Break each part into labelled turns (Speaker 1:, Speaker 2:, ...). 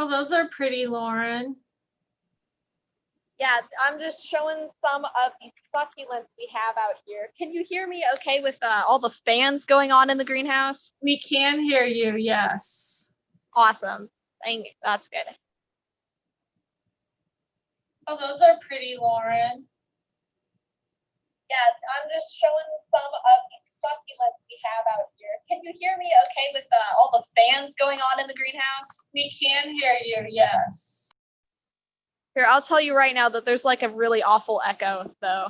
Speaker 1: Oh, those are pretty, Lauren.
Speaker 2: Yeah, I'm just showing some of the succulents we have out here. Can you hear me okay with all the fans going on in the greenhouse?
Speaker 1: We can hear you, yes.
Speaker 2: Awesome. That's good.
Speaker 1: Oh, those are pretty, Lauren.
Speaker 2: Yeah, I'm just showing some of the succulents we have out here. Can you hear me okay with all the fans going on in the greenhouse?
Speaker 1: We can hear you, yes.
Speaker 2: Here, I'll tell you right now that there's like a really awful echo though.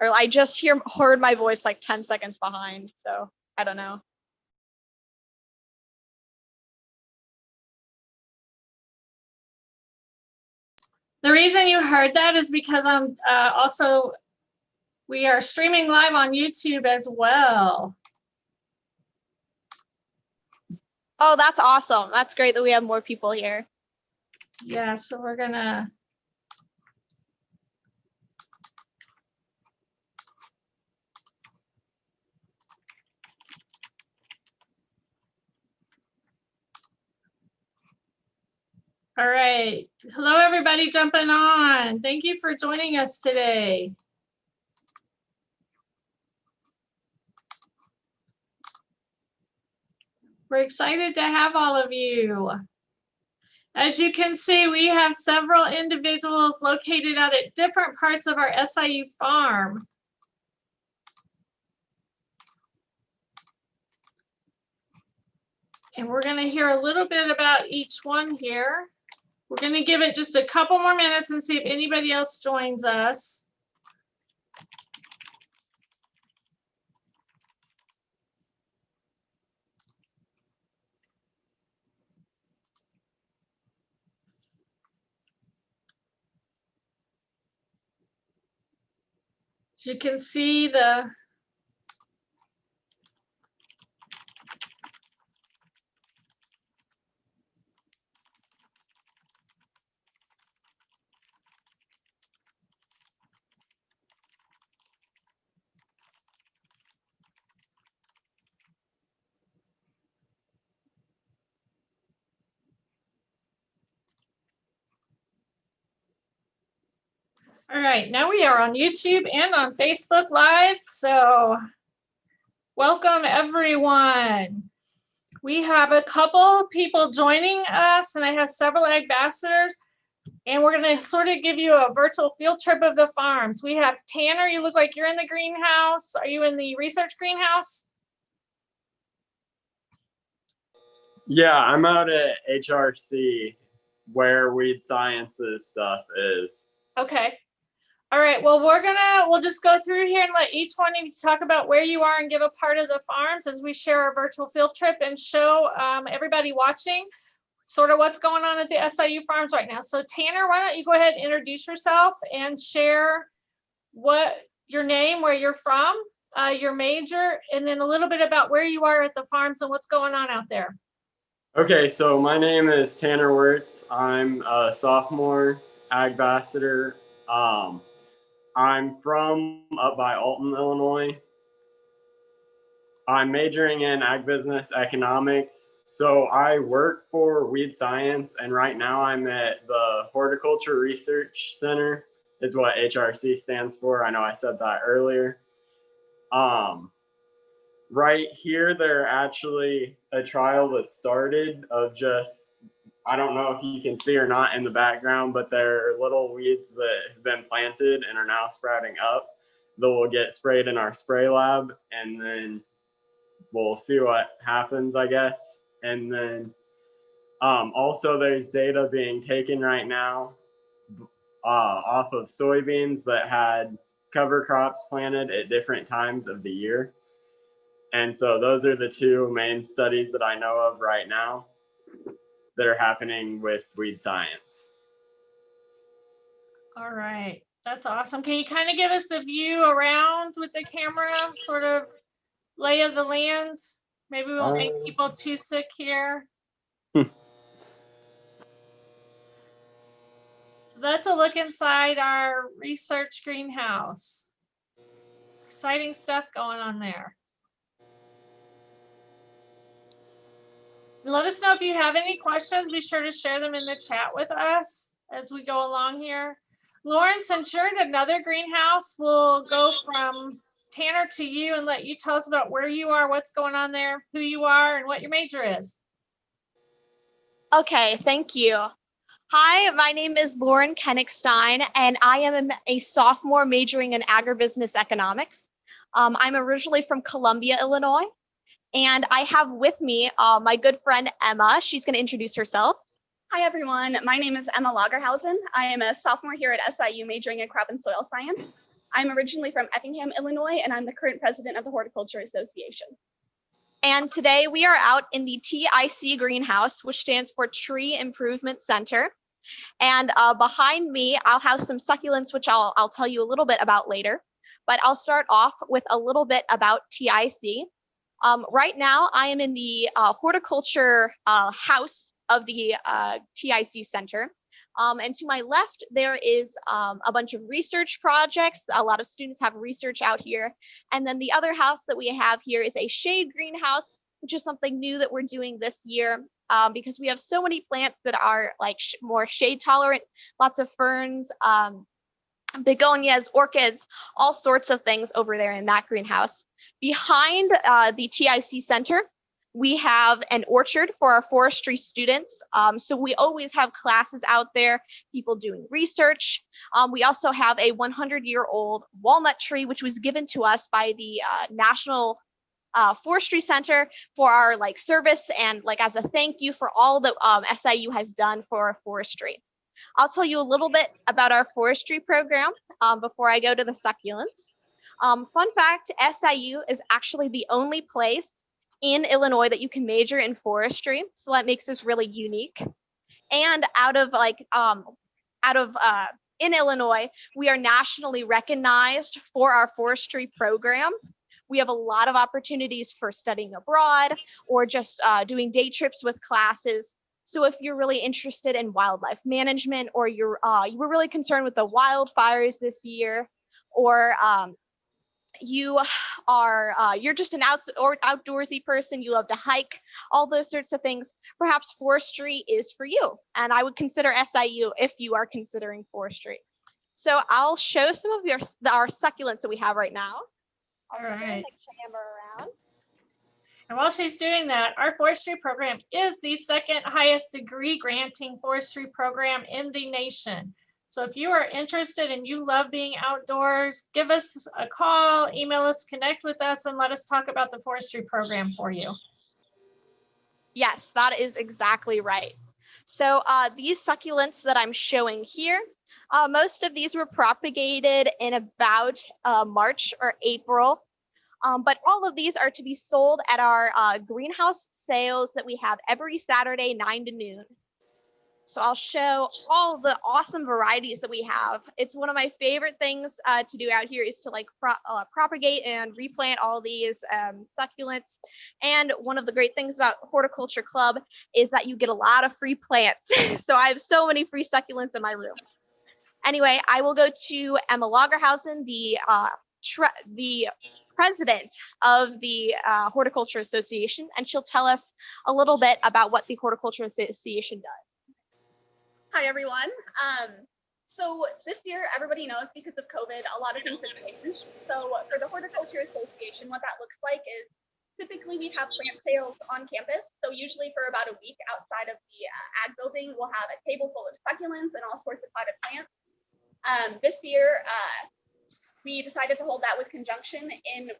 Speaker 2: Or I just heard my voice like 10 seconds behind, so I don't know.
Speaker 1: The reason you heard that is because I'm we are streaming live on YouTube as well.
Speaker 2: Oh, that's awesome. That's great that we have more people here.
Speaker 1: Yeah, so we're gonna. All right. Hello, everybody jumping on. Thank you for joining us today. We're excited to have all of you. As you can see, we have several individuals located out at different parts of our SIU farm. And we're going to hear a little bit about each one here. We're going to give it just a couple more minutes and see if anybody else joins us. As you can see, all right, now we are on YouTube and on Facebook Live, so welcome everyone. We have a couple people joining us, and I have several ambassadors, and we're going to sort of give you a virtual field trip of the farms. We have Tanner. You look like you're in the greenhouse. Are you in the research greenhouse?
Speaker 3: Yeah, I'm out at HRC where weed sciences stuff is.
Speaker 1: Okay. All right, well, we'll just go through here and let each one of you talk about where you are and give a part of the farms as we share our virtual field trip and show everybody watching sort of what's going on at the SIU farms right now. So Tanner, why don't you go ahead and introduce yourself and share what your name, where you're from, your major, and then a little bit about where you are at the farms and what's going on out there.
Speaker 3: Okay, so my name is Tanner Wirtz. I'm a sophomore ag ambassador. I'm from up by Alton, Illinois. I'm majoring in ag business economics. So I work for Weed Science, and right now I'm at the Horticulture Research Center, is what HRC stands for. I know I said that earlier. Right here, they're actually a trial that started of just, I don't know if you can see or not in the background, but they're little weeds that have been planted and are now sprouting up that will get sprayed in our spray lab, and then we'll see what happens, I guess. And then also there's data being taken right now off of soybeans that had cover crops planted at different times of the year. And so those are the two main studies that I know of right now that are happening with weed science.
Speaker 1: All right, that's awesome. Can you kind of give us a view around with the camera, sort of lay of the land? Maybe we won't make people too sick here. So that's a look inside our research greenhouse. Exciting stuff going on there. And let us know if you have any questions. Be sure to share them in the chat with us as we go along here. Lauren, since you're in another greenhouse, we'll go from Tanner to you and let you tell us about where you are, what's going on there, who you are, and what your major is.
Speaker 2: Okay, thank you. Hi, my name is Lauren Kennickstein, and I am a sophomore majoring in agribusiness economics. I'm originally from Columbia, Illinois, and I have with me my good friend Emma. She's going to introduce herself.
Speaker 4: Hi, everyone. My name is Emma Lagerhausen. I am a sophomore here at SIU majoring in crop and soil science. I'm originally from Effingham, Illinois, and I'm the current president of the Horticulture Association.
Speaker 2: And today we are out in the TIC greenhouse, which stands for Tree Improvement Center. And behind me, I'll have some succulents, which I'll tell you a little bit about later. But I'll start off with a little bit about TIC. Right now, I am in the horticulture house of the TIC Center. And to my left, there is a bunch of research projects. A lot of students have research out here. And then the other house that we have here is a shade greenhouse, which is something new that we're doing this year because we have so many plants that are like more shade tolerant, lots of ferns, begonias, orchids, all sorts of things over there in that greenhouse. Behind the TIC Center, we have an orchard for our forestry students. So we always have classes out there, people doing research. We also have a 100-year-old walnut tree, which was given to us by the National Forestry Center for our service and as a thank you for all that SIU has done for forestry. I'll tell you a little bit about our forestry program before I go to the succulents. Fun fact, SIU is actually the only place in Illinois that you can major in forestry. So that makes us really unique. And in Illinois, we are nationally recognized for our forestry program. We have a lot of opportunities for studying abroad or just doing day trips with classes. So if you're really interested in wildlife management, or you were really concerned with the wildfires this year, or you're just an outdoorsy person, you love to hike, all those sorts of things, perhaps forestry is for you. And I would consider SIU if you are considering forestry. So I'll show some of our succulents that we have right now.
Speaker 1: All right.
Speaker 2: Turn the camera around.
Speaker 1: And while she's doing that, our forestry program is the second highest degree granting forestry program in the nation. So if you are interested and you love being outdoors, give us a call, email us, connect with us, and let us talk about the forestry program for you.
Speaker 2: Yes, that is exactly right. So these succulents that I'm showing here, most of these were propagated in about March or April. But all of these are to be sold at our greenhouse sales that we have every Saturday, 9 to noon. So I'll show all the awesome varieties that we have. It's one of my favorite things to do out here is to propagate and replant all these succulents. And one of the great things about Horticulture Club is that you get a lot of free plants. So I have so many free succulents in my room. Anyway, I will go to Emma Lagerhausen, the president of the Horticulture Association, and she'll tell us a little bit about what the Horticulture Association does.
Speaker 4: Hi, everyone. So this year, everybody knows because of COVID, a lot of things have changed. So for the Horticulture Association, what that looks like is typically we have plant sales on campus. So usually for about a week outside of the ag building, we'll have a table full of succulents and all sorts of potted plants. This year, we decided to hold that with conjunction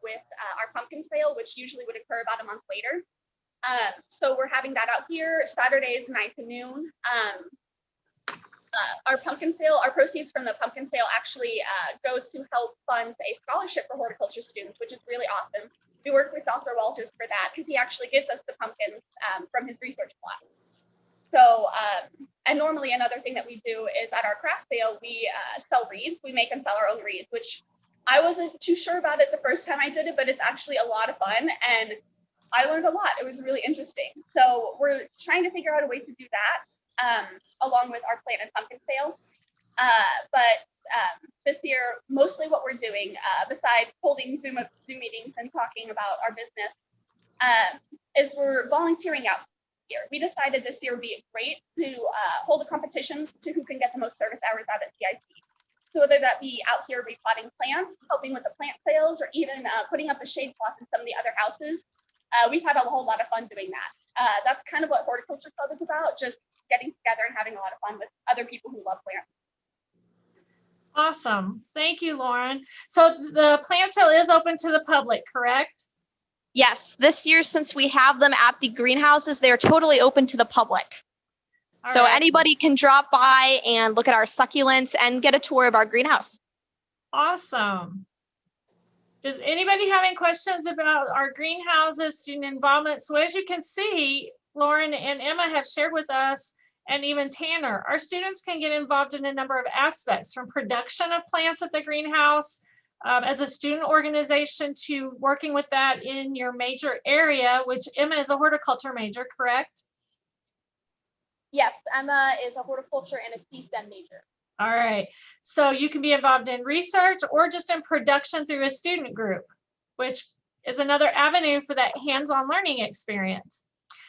Speaker 4: with our pumpkin sale, which usually would occur about a month later. So we're having that out here Saturdays 9 to noon. Our pumpkin sale, our proceeds from the pumpkin sale actually go to help fund a scholarship for horticulture students, which is really awesome. We work with Dr. Walters for that because he actually gives us the pumpkins from his research plot. So, and normally another thing that we do is at our craft sale, we sell wreaths. We make and sell our own wreaths, which I wasn't too sure about it the first time I did it, but it's actually a lot of fun. And I learned a lot. It was really interesting. So we're trying to figure out a way to do that along with our plant and pumpkin sale. But this year, mostly what we're doing, besides holding Zoom meetings and talking about our business, is we're volunteering out year. We decided this year would be great to hold a competition to who can get the most service hours out at TIC. So whether that be out here repotting plants, helping with the plant sales, or even putting up a shade cloth in some of the other houses, we've had a whole lot of fun doing that. That's kind of what Horticulture Club is about, just getting together and having a lot of fun with other people who love plants.
Speaker 1: Awesome. Thank you, Lauren. So the plant sale is open to the public, correct?
Speaker 2: Yes, this year, since we have them at the greenhouses, they're totally open to the public.
Speaker 1: All
Speaker 2: So
Speaker 1: right.
Speaker 2: anybody can drop by and look at our succulents and get a tour of our greenhouse.
Speaker 1: Awesome. Does anybody have any questions about our greenhouses, student involvement? So as you can see, Lauren and Emma have shared with us, and even Tanner, our students can get involved in a number of aspects, from production of plants at the greenhouse, as a student organization, to working with that in your major area, which Emma is a horticulture major, correct?
Speaker 4: Yes, Emma is a horticulture and a C-STEM major.
Speaker 1: All right. So you can be involved in research or just in production through a student group, which is another avenue for that hands-on learning experience.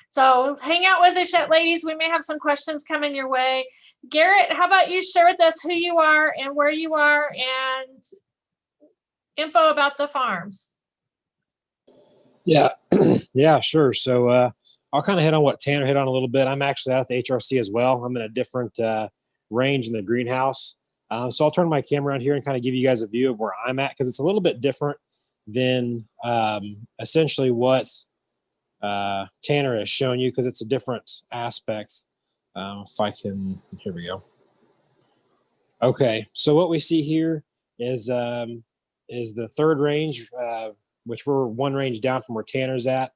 Speaker 1: So hang out with us, ladies. We may have some questions coming your way. Garrett, how about you share with us who you are and where you are and info about the farms?
Speaker 5: Yeah, yeah, sure. So I'll kind of hit on what Tanner hit on a little bit. I'm actually out at the HRC as well. I'm in a different range in the greenhouse. So I'll turn my camera around here and kind of give you guys a view of where I'm at, because it's a little bit different than essentially what Tanner has shown you, because it's a different aspect. If I can, here we go. Okay, so what we see here is the third range, which we're one range down from where Tanner's at.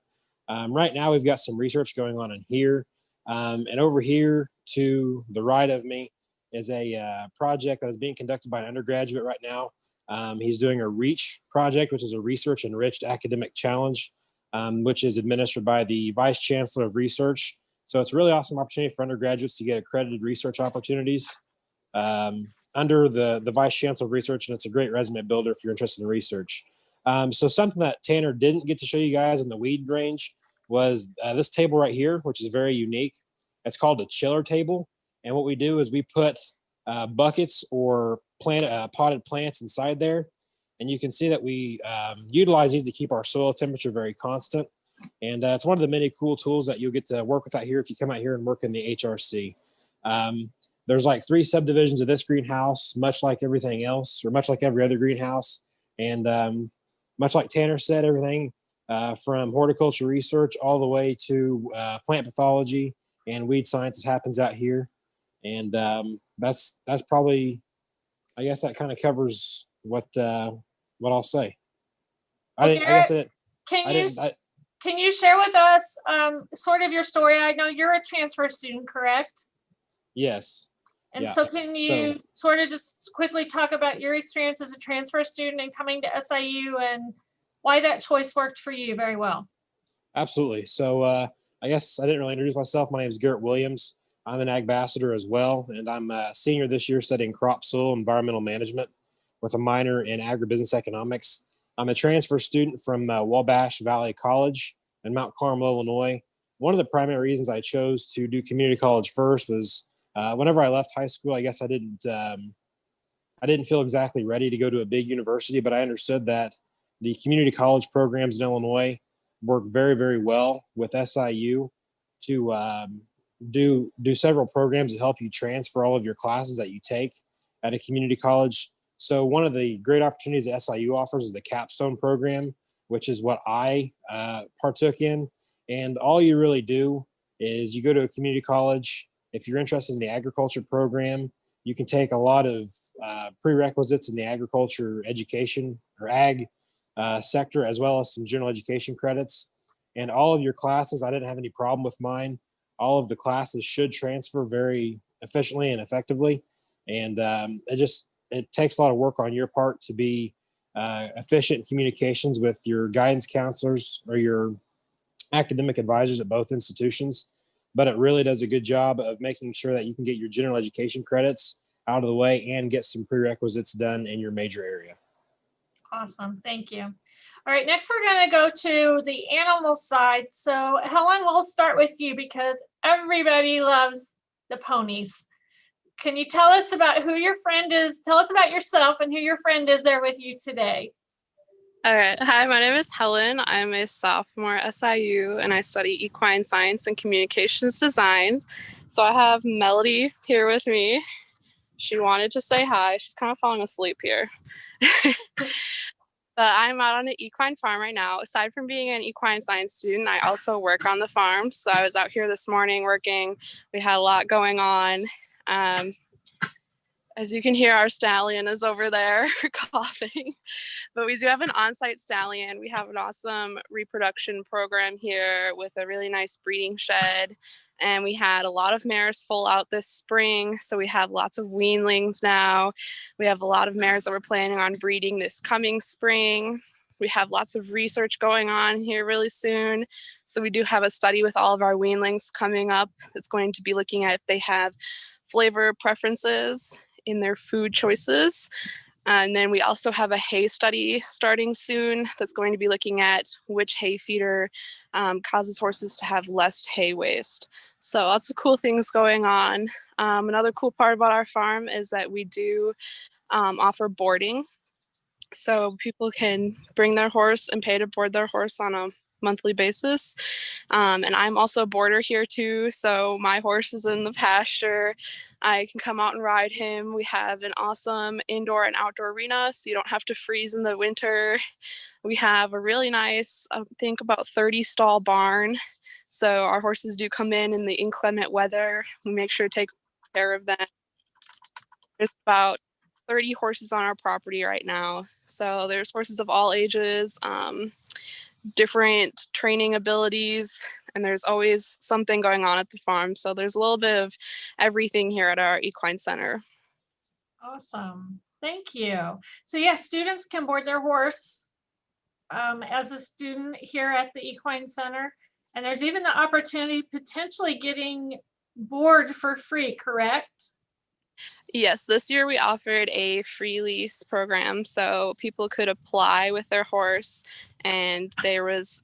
Speaker 5: Right now, we've got some research going on in here. And over here to the right of me is a project that is being conducted by an undergraduate right now. He's doing a REACH project, which is a Research Enriched Academic Challenge, which is administered by the Vice Chancellor of Research. So it's a really awesome opportunity for undergraduates to get accredited research opportunities under the Vice Chancellor of Research, and it's a great resume builder if you're interested in research. So something that Tanner didn't get to show you guys in the weed range was this table right here, which is very unique. It's called a chiller table. And what we do is we put buckets or potted plants inside there. And you can see that we utilize these to keep our soil temperature very constant. And it's one of the many cool tools that you'll get to work with out here if you come out here and work in the HRC. There's like 3 subdivisions of this greenhouse, much like everything else, or much like every other greenhouse. And much like Tanner said, everything from horticulture research all the way to plant pathology and weed sciences happens out here. And that's probably, I guess that kind of covers what I'll say.
Speaker 1: Can you share with us sort of your story? I know you're a transfer student, correct?
Speaker 5: Yes.
Speaker 1: And
Speaker 5: yeah.
Speaker 1: so can you sort of just quickly talk about your experience as a transfer student and coming to SIU and why that choice worked for you very well?
Speaker 5: Absolutely. So I guess I didn't really introduce myself. My name is Garrett Williams. I'm an ag ambassador as well, and I'm a senior this year studying crop soil environmental management with a minor in agribusiness economics. I'm a transfer student from Wabash Valley College in Mount Carmel, Illinois. One of the primary reasons I chose to do community college first was whenever I left high school, I guess I didn't feel exactly ready to go to a big university, but I understood that the community college programs in Illinois work very, very well with SIU to do several programs that help you transfer all of your classes that you take at a community college. So one of the great opportunities that SIU offers is the capstone program, which is what I partook in. And all you really do is you go to a community college. If you're interested in the agriculture program, you can take a lot of prerequisites in the agriculture education or ag sector, as well as some general education credits. And all of your classes, I didn't have any problem with mine. All of the classes should transfer very efficiently and effectively. And it takes a lot of work on your part to be efficient in communications with your guidance counselors or your academic advisors at both institutions. But it really does a good job of making sure that you can get your general education credits out of the way and get some prerequisites done in your major area.
Speaker 1: Awesome. Thank you. All right, next we're going to go to the animal side. So Helen, we'll start with you because everybody loves the ponies. Can you tell us about who your friend is? Tell us about yourself and who your friend is there with you today.
Speaker 6: All right. Hi, my name is Helen. I'm a sophomore at SIU and I study equine science and communications design. So I have Melody here with me. She wanted to say hi. She's kind of falling asleep here. But I'm out on the equine farm right now. Aside from being an equine science student, I also work on the farm. So I was out here this morning working. We had a lot going on. As you can hear, our stallion is over there coughing. But we do have an on-site stallion. We have an awesome reproduction program here with a really nice breeding shed. And we had a lot of mares full out this spring. So we have lots of weanlings now. We have a lot of mares that we're planning on breeding this coming spring. We have lots of research going on here really soon. So we do have a study with all of our weanlings coming up that's going to be looking at if they have flavor preferences in their food choices. And then we also have a hay study starting soon that's going to be looking at which hay feeder causes horses to have less hay waste. So lots of cool things going on. Another cool part about our farm is that we do offer boarding. So people can bring their horse and pay to board their horse on a monthly basis. And I'm also a boarder here too. So my horse is in the pasture. I can come out and ride him. We have an awesome indoor and outdoor arena, so you don't have to freeze in the winter. We have a really nice, I think about 30 stall barn. So our horses do come in the inclement weather. We make sure to take care of them. There's about 30 horses on our property right now. So there's horses of all ages, different training abilities, and there's always something going on at the farm. So there's a little bit of everything here at our equine center.
Speaker 1: Awesome. Thank you. So yes, students can board their horse as a student here at the Equine Center. And there's even the opportunity potentially getting board for free, correct?
Speaker 6: Yes, this year we offered a free lease program, so people could apply with their horse, and there was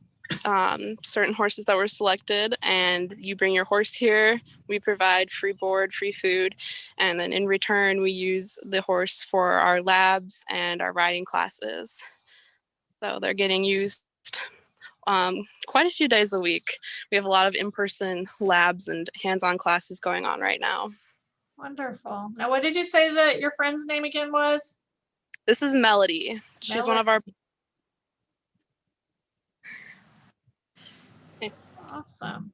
Speaker 6: certain horses that were selected, and you bring your horse here, we provide free board, free food, and then in return we use the horse for our labs and our riding classes. So they're getting used quite a few days a week. We have a lot of in-person labs and hands-on classes going on right now.
Speaker 1: Wonderful. Now, what did you say that your friend's name again was?
Speaker 6: This is Melody. She's one of our.
Speaker 1: Awesome.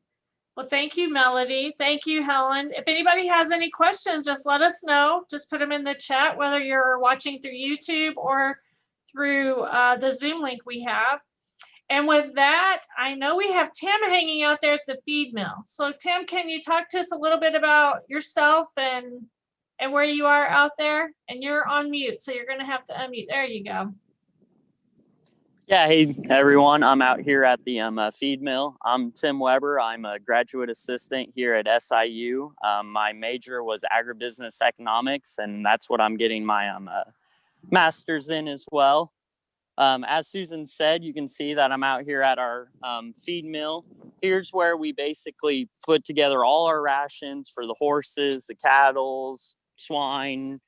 Speaker 1: Well, thank you, Melody. Thank you, Helen. If anybody has any questions, just let us know. Just put them in the chat, whether you're watching through YouTube or through the Zoom link we have. And with that, I know we have Tim hanging out there at the feed mill. So Tim, can you talk to us a little bit about yourself and where you are out there? And you're on mute, so you're going to have to unmute. There you go.
Speaker 7: Yeah, hey everyone, I'm out here at the feed mill. I'm Tim Weber. I'm a graduate assistant here at SIU. My major was agribusiness economics, and that's what I'm getting my master's in as well. As Susan said, you can see that I'm out here at our feed mill. Here's where we basically put together all our rations for the horses, the cattle, swine,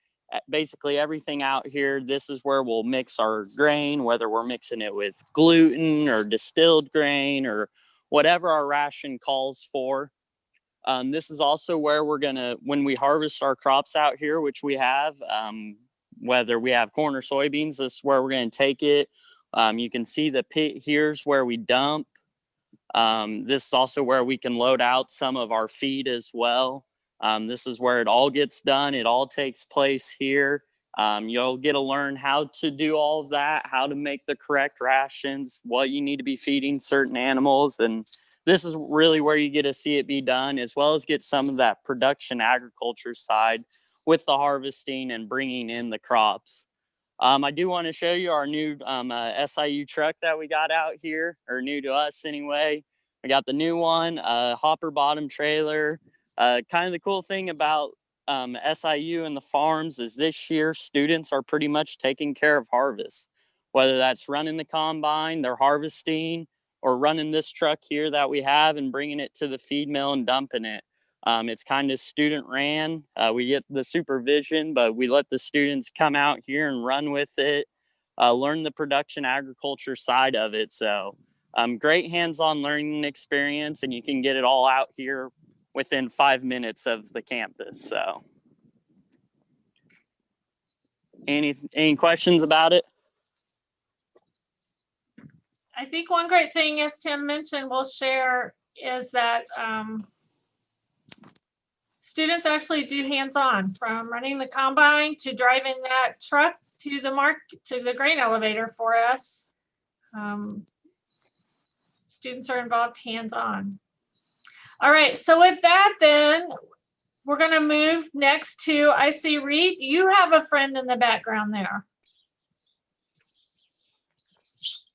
Speaker 7: basically everything out here. This is where we'll mix our grain, whether we're mixing it with gluten or distilled grain or whatever our ration calls for. This is also where we're gonna, when we harvest our crops out here, which we have, whether we have corn or soybeans, this is where we're going to take it. You can see the pit here's where we dump. This is also where we can load out some of our feed as well. This is where it all gets done. It all takes place here. You'll get to learn how to do all of that, how to make the correct rations, what you need to be feeding certain animals. And this is really where you get to see it be done, as well as get some of that production agriculture side with the harvesting and bringing in the crops. I do want to show you our new SIU truck that we got out here, or new to us anyway. We got the new one, hopper bottom trailer. Kind of the cool thing about SIU and the farms is this year students are pretty much taking care of harvest. whether that's running the combine, they're harvesting, or running this truck here that we have and bringing it to the feed mill and dumping it. It's kind of student ran. We get the supervision, but we let the students come out here and run with it, learn the production agriculture side of it. So great hands-on learning experience, and you can get it all out here within 5 minutes of the campus. So any questions about it?
Speaker 1: I think one great thing, as Tim mentioned, we'll share is that students actually do hands-on, from running the combine to driving that truck to the grain elevator for us. Students are involved hands-on. All right, so with that then, we're gonna move next to, I see Reed, you have a friend in the background there.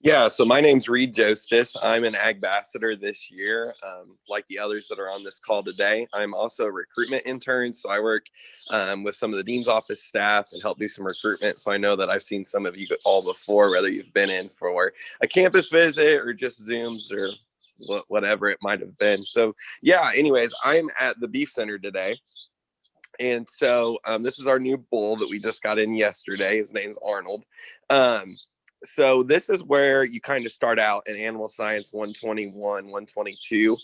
Speaker 8: Yeah, so my name's Reed Jostis. I'm an ag ambassador this year. Like the others that are on this call today, I'm also a recruitment intern. So I work with some of the dean's office staff and help do some recruitment. So I know that I've seen some of you all before, whether you've been in for a campus visit or just Zooms or whatever it might have been. So yeah, anyways, I'm at the beef center today. And so this is our new bull that we just got in yesterday. His name's Arnold. So this is where you kind of start out in Animal Science 121, 122.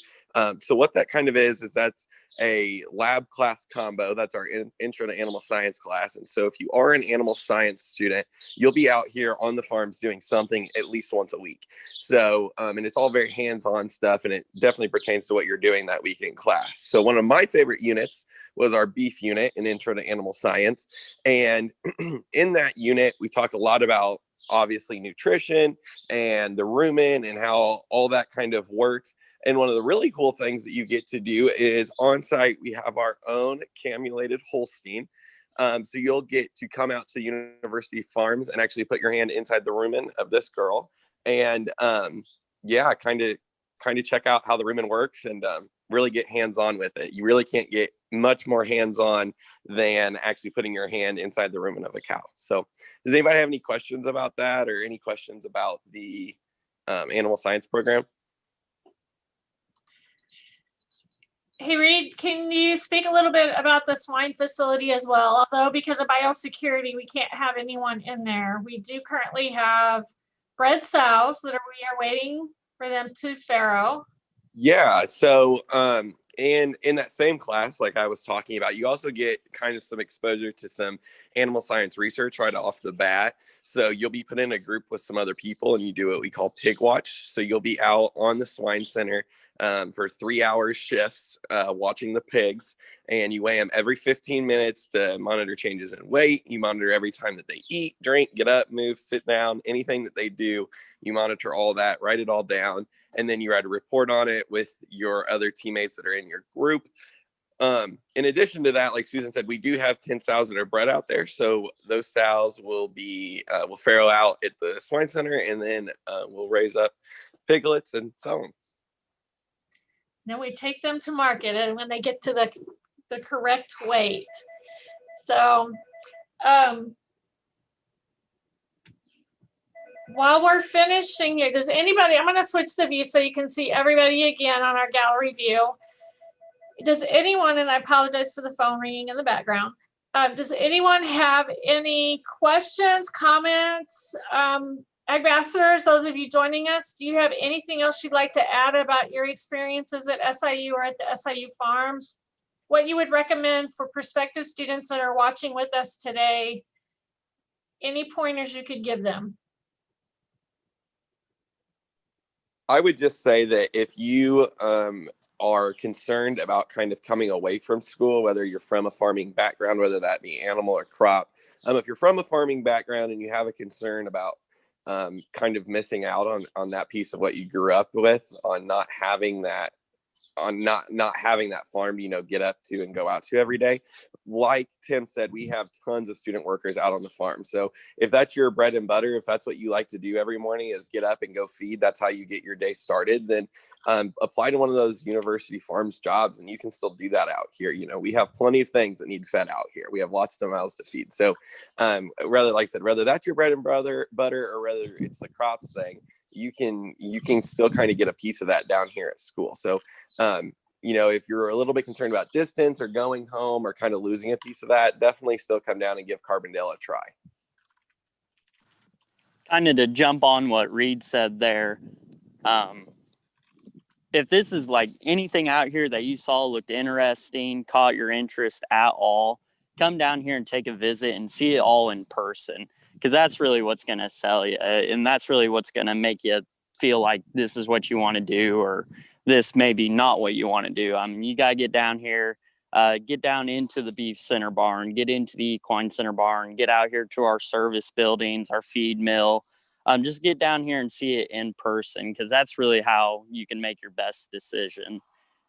Speaker 8: So what that kind of is that's a lab class combo. That's our intro to animal science class. And so if you are an animal science student, you'll be out here on the farms doing something at least once a week. So, and it's all very hands-on stuff, and it definitely pertains to what you're doing that week in class. So one of my favorite units was our beef unit, an intro to animal science. And in that unit, we talked a lot about obviously nutrition and the rumen and how all that kind of works. And one of the really cool things that you get to do is on site, we have our own cannulated Holstein. So you'll get to come out to university farms and actually put your hand inside the rumen of this girl. And yeah, kind of check out how the rumen works and really get hands-on with it. You really can't get much more hands-on than actually putting your hand inside the rumen of a cow. So does anybody have any questions about that or any questions about the animal science program?
Speaker 1: Hey Reed, can you speak a little bit about the swine facility as well? Although because of biosecurity, we can't have anyone in there. We do currently have bred sows that we are waiting for them to farrow.
Speaker 8: Yeah, so and in that same class, like I was talking about, you also get kind of some exposure to some animal science research right off the bat. So you'll be put in a group with some other people and you do what we call pig watch. So you'll be out on the swine center for 3-hour shifts watching the pigs, and you weigh them every 15 minutes to monitor changes in weight. You monitor every time that they eat, drink, get up, move, sit down, anything that they do. You monitor all that, write it all down, and then you write a report on it with your other teammates that are in your group. In addition to that, like Susan said, we do have 10 sows that are bred out there. So those sows will be, will farrow out at the swine center, and then we'll raise up piglets and sell them.
Speaker 1: Then we take them to market and when they get to the correct weight. So while we're finishing here, does anybody, I'm going to switch the view so you can see everybody again on our gallery view. Does anyone, and I apologize for the phone ringing in the background, does anyone have any questions, comments? Ambassadors, those of you joining us, do you have anything else you'd like to add about your experiences at SIU or at the SIU farms? What you would recommend for prospective students that are watching with us today? Any pointers you could give them?
Speaker 8: I would just say that if you are concerned about kind of coming away from school, whether you're from a farming background, whether that be animal or crop, if you're from a farming background and you have a concern about kind of missing out on that piece of what you grew up with, on not having that, on not having that farm, you know, get up to and go out to every day, like Tim said, we have tons of student workers out on the farm. So if that's your bread and butter, if that's what you like to do every morning is get up and go feed, that's how you get your day started, then apply to one of those university farms jobs, and you can still do that out here. You know, we have plenty of things that need fed out here. We have lots of mouths to feed. So rather, like I said, whether that's your bread and butter or whether it's the crops thing, you can still kind of get a piece of that down here at school. So you know, if you're a little bit concerned about distance or going home or kind of losing a piece of that, definitely still come down and give Carbondale a try.
Speaker 7: Kind of to jump on what Reed said there, if this is like anything out here that you saw looked interesting, caught your interest at all, come down here and take a visit and see it all in person, because that's really what's going to sell you. And that's really what's going to make you feel like this is what you want to do, or this may be not what you want to do. I mean, you got to get down here, get down into the beef center barn, get into the equine center barn, get out here to our service buildings, our feed mill. Just get down here and see it in person, because that's really how you can make your best decision.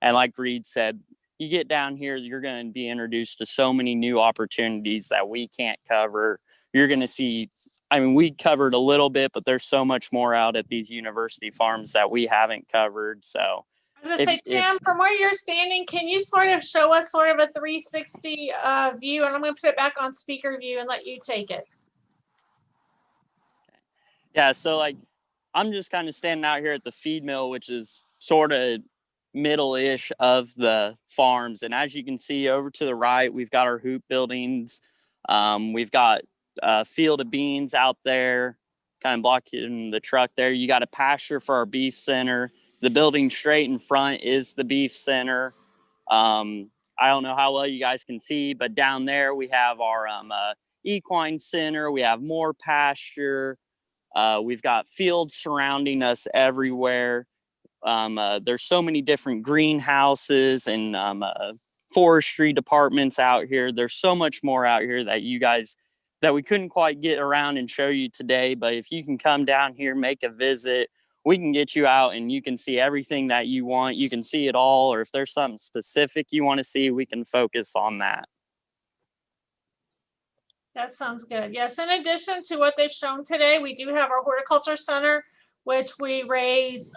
Speaker 7: And like Reed said, you get down here, you're going to be introduced to so many new opportunities that we can't cover. You're going to see, I mean, we covered a little bit, but there's so much more out at these university farms that we haven't covered. So
Speaker 1: I was gonna say, Tim, from where you're standing, can you sort of show us sort of a 360 view? And I'm gonna put it back on speaker view and let you take it.
Speaker 7: Yeah, so like I'm just kind of standing out here at the feed mill, which is sort of middle-ish of the farms. And as you can see over to the right, we've got our hoop buildings. We've got a field of beans out there, kind of blocking the truck there. You got a pasture for our beef center. The building straight in front is the beef center. I don't know how well you guys can see, but down there we have our equine center. We have more pasture. We've got fields surrounding us everywhere. There's so many different greenhouses and forestry departments out here. There's so much more out here that we couldn't quite get around and show you today. But if you can come down here, make a visit, we can get you out and you can see everything that you want. You can see it all. Or if there's something specific you want to see, we can focus on that.
Speaker 1: That sounds good. Yes, in addition to what they've shown today, we do have our horticulture center, which we raise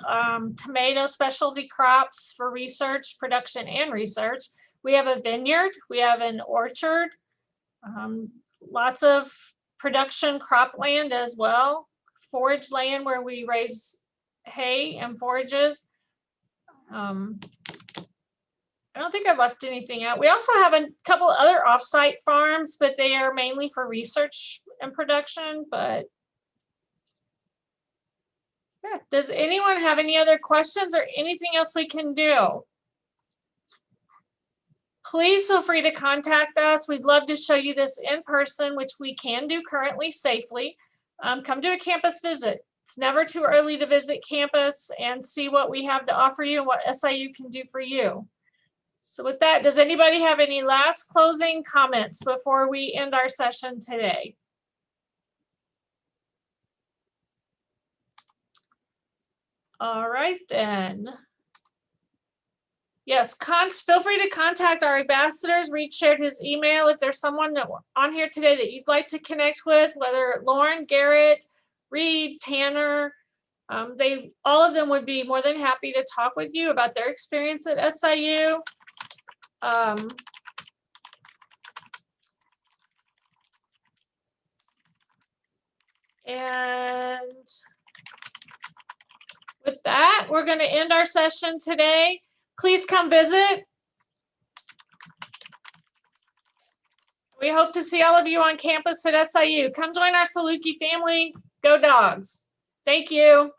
Speaker 1: tomato specialty crops for research, production, and research. We have a vineyard, we have an orchard, lots of production cropland as well, forage land where we raise hay and forages. I don't think I left anything out. We also have a couple other offsite farms, but they are mainly for research and production. But yeah, does anyone have any other questions or anything else we can do? Please feel free to contact us. We'd love to show you this in person, which we can do currently safely. Come do a campus visit. It's never too early to visit campus and see what we have to offer you and what SIU can do for you. So with that, does anybody have any last closing comments before we end our session today? All right, then. Yes, feel free to contact our ambassadors. Reed shared his email. If there's someone that on here today that you'd like to connect with, whether Lauren, Garrett, Reed, Tanner, all of them would be more than happy to talk with you about their experience at SIU. And with that, we're going to end our session today. Please come visit. We hope to see all of you on campus at SIU. Come join our Saluki family. Go Dogs. Thank you.